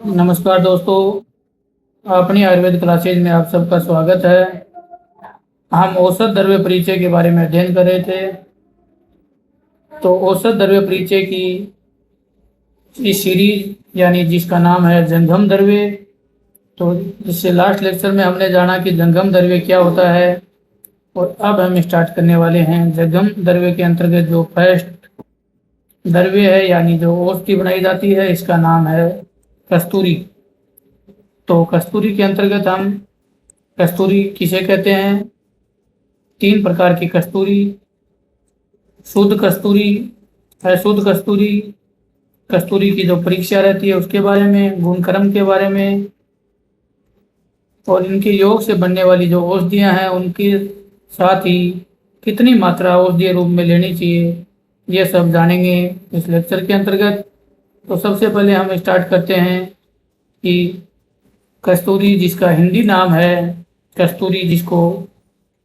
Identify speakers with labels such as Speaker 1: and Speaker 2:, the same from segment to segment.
Speaker 1: नमस्कार दोस्तों, अपनी आयुर्वेद क्लासेज में आप सबका स्वागत है। हम औषध द्रव्य परिचय के बारे में अध्ययन कर रहे थे। तो औषध द्रव्य परिचय की इस सीरीज यानी जिसका नाम है जंगम द्रव्य। तो इससे लास्ट लेक्चर में हमने जाना कि जंगम द्रव्य क्या होता है, और अब हम स्टार्ट करने वाले हैं। जंगम द्रव्य के अंतर्गत जो फर्स्ट द्रव्य है यानी जो औषधि बनाई जाती है, इसका नाम है कस्तूरी। तो कस्तूरी के अंतर्गत हम कस्तूरी किसे कहते हैं? 3 प्रकार की कस्तूरी: शुद्ध कस्तूरी, अशुद्ध कस्तूरी। कस्तूरी की जो परीक्षा रहती है उसके बारे में, गुणक्रम के बारे में, और इनके योग से बनने वाली जो औषधियाँ हैं उनके साथ ही कितनी मात्रा औषधीय रूप में लेनी चाहिए, ये सब जानेंगे इस लेक्चर के अंतर्गत। तो सबसे पहले हम स्टार्ट करते हैं कि कस्तूरी, जिसका हिंदी नाम है कस्तूरी, जिसको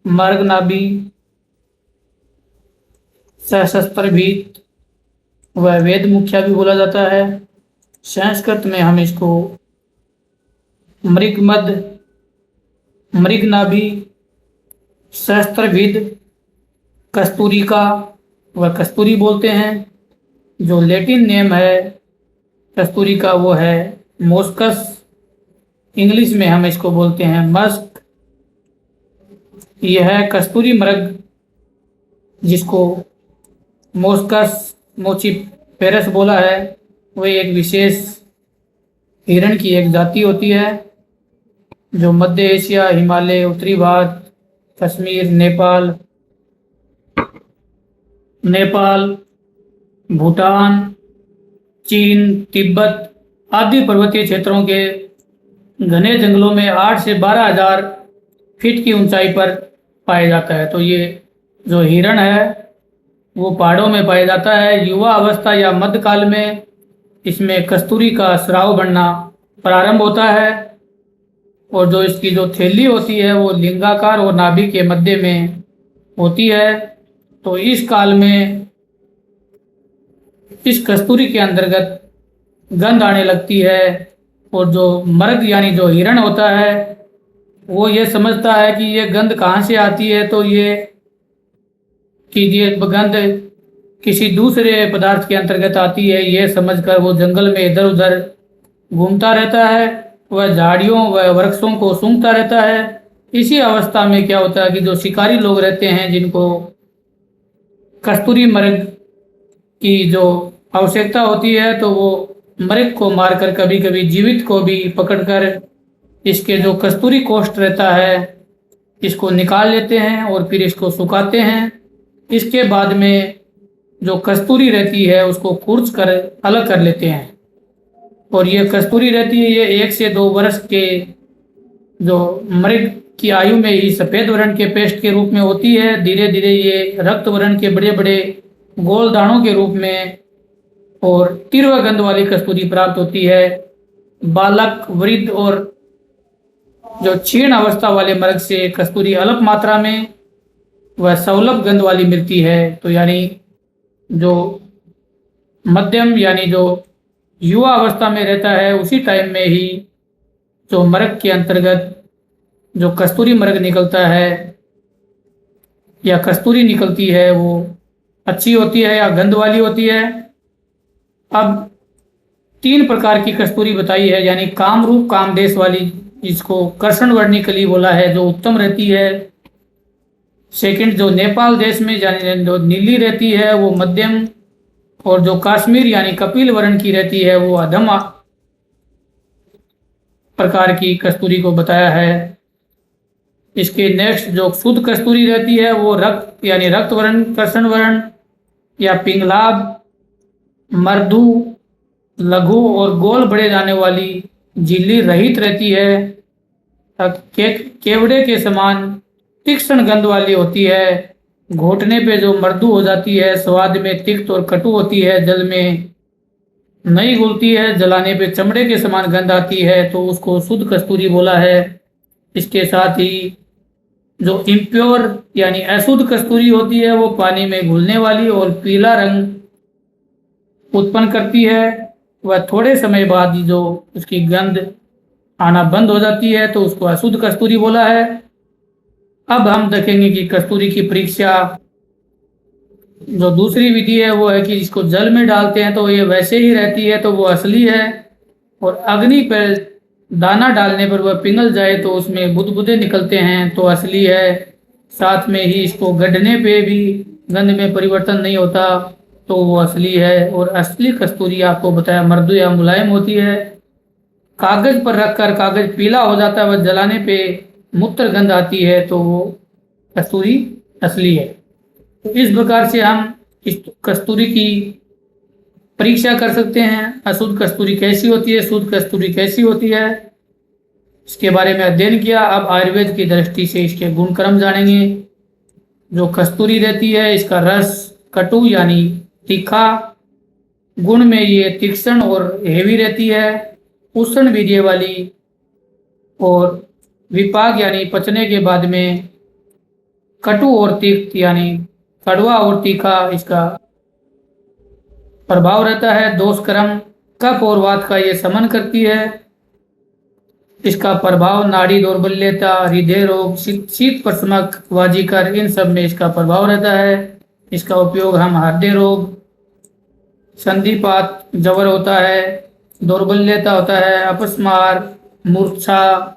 Speaker 1: मर्गनाभि, सहस्त्रभीत व वेद मुखिया भी बोला जाता है। संस्कृत में हम इसको मृगमद, मृगनाभि, सहस्त्रभीत, कस्तूरिका व कस्तूरी बोलते हैं। जो लैटिन नेम है कस्तूरिका वो है मोस्कस। इंग्लिश में हम इसको बोलते हैं मस्क। यह है कस्तूरी मृग, जिसको मोस्कस मोचिपेरस बोला है। वह एक विशेष हिरण की एक जाति होती है जो मध्य एशिया, हिमालय, उत्तरी भारत, कश्मीर, नेपाल, भूटान, चीन, तिब्बत आदि पर्वतीय क्षेत्रों के घने जंगलों में 8 से 12,000 फीट की ऊंचाई पर पाया जाता है। तो ये जो हिरण है वो पहाड़ों में पाया जाता है। युवा अवस्था या मध्यकाल में इसमें कस्तूरी का स्राव बनना प्रारंभ होता है, और जो इसकी जो थैली होती है वो लिंगाकार और नाभि के मध्य में होती है। तो इस काल में इस कस्तूरी के अंतर्गत गंध आने लगती है, और जो मर्ग यानी जो हिरण होता है वो ये समझता है कि ये गंध कहाँ से आती है। तो ये गंध किसी दूसरे पदार्थ के अंतर्गत आती है, ये समझकर वो जंगल में इधर उधर घूमता रहता है। वह झाड़ियों व वृक्षों को सूंघता रहता है। इसी अवस्था में क्या होता है कि जो शिकारी लोग रहते हैं, जिनको कस्तूरी मृग की जो आवश्यकता होती है, तो वो मृग को मारकर, कभी कभी जीवित को भी पकड़कर, इसके जो कस्तूरी कोष्ठ रहता है इसको निकाल लेते हैं और फिर इसको सुखाते हैं। इसके बाद में जो कस्तूरी रहती है उसको कूच कर अलग कर लेते हैं, और ये कस्तूरी रहती है, ये 1 से 2 वर्ष के जो मृग की आयु में ही सफ़ेद वर्ण के पेस्ट के रूप में होती है। धीरे धीरे ये रक्त वर्ण के बड़े बड़े गोल दानों के रूप में और तीव्र गंध वाली कस्तूरी प्राप्त होती है। बालक, वृद्ध और जो क्षीण अवस्था वाले मृग से कस्तूरी अल्प मात्रा में वह सौलभ गंध वाली मिलती है। तो यानी जो मध्यम यानी जो युवा अवस्था में रहता है उसी टाइम में ही जो मृग के अंतर्गत जो कस्तूरी मृग निकलता है या कस्तूरी निकलती है वो अच्छी होती है या गंध वाली होती है। अब 3 प्रकार की कस्तूरी बताई है, यानी कामरूप, कामदेश वाली, जिसको कर्षण वर्णी कली बोला है, जो उत्तम रहती है। सेकंड जो नेपाल देश में यानी जो नीली रहती है वो मध्यम, और जो कश्मीर यानी कपिल वर्ण की रहती है वो अधम प्रकार की कस्तूरी को बताया है। इसके नेक्स्ट जो शुद्ध कस्तूरी रहती है वो रक्त यानी रक्त वर्ण, कर्षण वर्ण या पिंगलाब, मर्दू, लघु और गोल बड़े जाने वाली झिल्ली रहित रहती है। केवड़े के समान तीक्ष्ण गंध वाली होती है। घोटने पे जो मृदु हो जाती है, स्वाद में तिक्त और कटु होती है, जल में नहीं घुलती है, जलाने पे चमड़े के समान गंध आती है, तो उसको शुद्ध कस्तूरी बोला है। इसके साथ ही जो इम्प्योर यानी अशुद्ध कस्तूरी होती है वो पानी में घुलने वाली और पीला रंग उत्पन्न करती है। वह थोड़े समय बाद ही जो उसकी गंध आना बंद हो जाती है तो उसको अशुद्ध कस्तूरी बोला है। अब हम देखेंगे कि कस्तूरी की परीक्षा जो दूसरी विधि है वो है कि इसको जल में डालते हैं तो ये वैसे ही रहती है तो वो असली है, और अग्नि पर दाना डालने पर वह पिघल जाए तो उसमें बुदबुदे निकलते हैं तो असली है। साथ में ही इसको गढ़ने पे भी गंध में परिवर्तन नहीं होता तो वो असली है। और असली कस्तूरी आपको बताया मृदु या मुलायम होती है। कागज पर रखकर कागज पीला हो जाता है, वह जलाने पे मूत्र गंध आती है तो वो कस्तूरी असली है। तो इस प्रकार से हम इस कस्तूरी की परीक्षा कर सकते हैं। अशुद्ध कस्तूरी कैसी होती है, शुद्ध कस्तूरी कैसी होती है, इसके बारे में अध्ययन किया। अब आयुर्वेद की दृष्टि से इसके गुणक्रम जानेंगे। जो कस्तूरी रहती है इसका रस कटु यानी तीखा, गुण में ये तीक्ष्ण और हेवी रहती है, उष्ण वीर्य वाली, और विपाक यानी पचने के बाद में कटु और तीक्त यानी कड़वा और तीखा इसका प्रभाव रहता है। दोषक्रम कफ और वात का ये शमन करती है। इसका प्रभाव नाड़ी दौर्बल्यता, हृदय रोग, शीत प्रशमक, वाजीकर, इन सब में इसका प्रभाव रहता है। इसका उपयोग हम हृदय रोग, संधिपात जबर होता है, दौर्बल्यता होता है, अपस्मार, मूर्छा,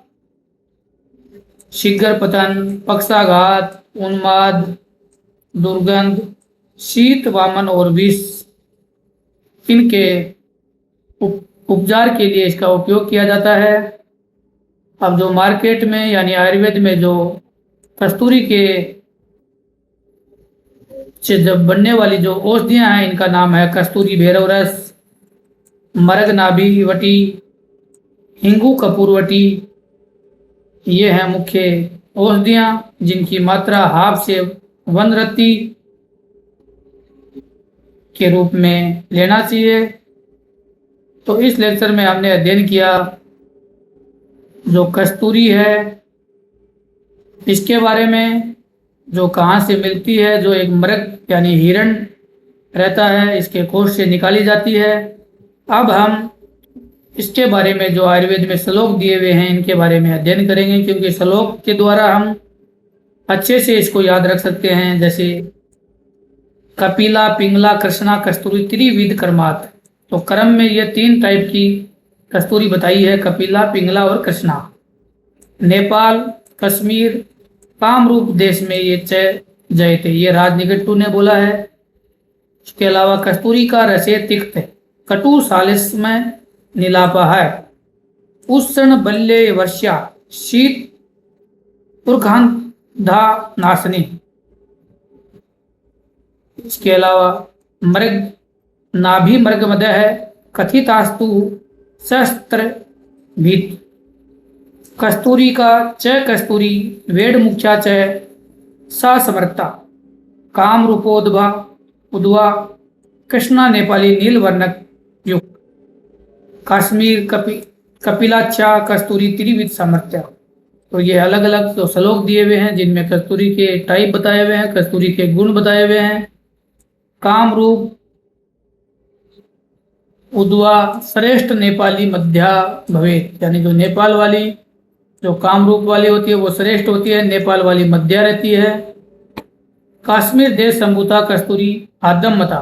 Speaker 1: शीघ्र पतन, पक्षाघात, उन्माद, दुर्गंध, शीत, वामन और विष, इनके उपचार के लिए इसका उपयोग किया जाता है। अब जो मार्केट में यानी आयुर्वेद में जो कस्तूरी के से जब बनने वाली जो औषधियाँ हैं इनका नाम है कस्तूरी भैरव रस, मरग नाभि वटी, हिंगू कपूरवटी। ये हैं मुख्य औषधियाँ जिनकी मात्रा हाफ से 1 रत्ती के रूप में लेना चाहिए। तो इस लेक्चर में हमने अध्ययन किया जो कस्तूरी है इसके बारे में, जो कहाँ से मिलती है, जो एक मृग यानी हिरण रहता है इसके कोष से निकाली जाती है। अब हम इसके बारे में जो आयुर्वेद में श्लोक दिए हुए हैं इनके बारे में अध्ययन करेंगे, क्योंकि श्लोक के द्वारा हम अच्छे से इसको याद रख सकते हैं। जैसे कपिला, पिंगला, कृष्णा, कस्तूरी त्रिविध कर्मात, तो कर्म में ये 3 टाइप की कस्तूरी बताई है, कपिला, पिंगला और कृष्णा। नेपाल, कश्मीर, कामरूप देश में ये जयते, ये राजनिगट्टू ने बोला है। इसके अलावा कस्तूरी का रसे तिक्त कटु सालिस में नीलापा है, उष्ण बल्ले वर्षा, शीत पुरखंधा नाशनी। इसके अलावा मृग नाभि मृग मद है, कथितास्तु शस्त्र भीत। कस्तूरी का च कस्तूरी वेड मुख्या च सा समर्था, काम रूपोद्भा उद्वा, कृष्णा नेपाली नील वर्णक युक्त, कश्मीर कपिलाच्छा कस्तूरी त्रिविध सामर्थ्य। तो ये अलग अलग जो श्लोक दिए हुए हैं जिनमें कस्तूरी के टाइप बताए हुए हैं, कस्तूरी के गुण बताए हुए हैं। काम रूप उद्वा श्रेष्ठ नेपाली मध्या भवेत, यानी जो नेपाल वाली जो काम रूप वाली होती है वो श्रेष्ठ होती है, नेपाल वाली मध्या रहती है। कश्मीर देश संभूता कस्तूरी आदमता,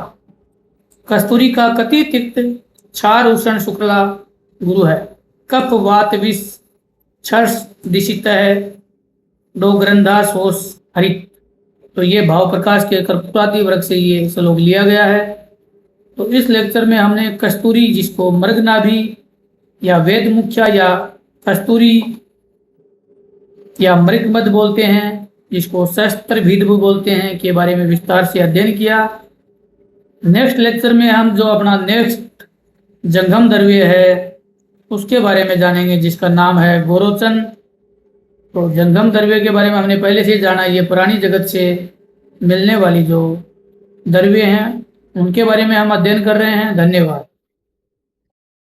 Speaker 1: कस्तूरी का कति तिक्त क्षार उष्ण शुक्ला गुरु है, कफ वात विष छर्ष दिशित है, दो ग्रंथा शोष हरित। तो ये भाव प्रकाश के कर्पूरादि वर्ग से ये श्लोक लिया गया है। तो इस लेक्चर में हमने कस्तूरी जिसको मृगनाभि या वेद मुख्या या कस्तूरी या मृगमद बोलते हैं, जिसको शस्त्र भीद्भ बोलते हैं, के बारे में विस्तार से अध्ययन किया। नेक्स्ट लेक्चर में हम जो अपना नेक्स्ट जंगम द्रव्य है उसके बारे में जानेंगे जिसका नाम है गोरोचन। तो जंगम द्रव्य के बारे में हमने पहले से जाना, ये पुरानी जगत से मिलने वाली जो द्रव्य हैं उनके बारे में हम अध्ययन कर रहे हैं। धन्यवाद।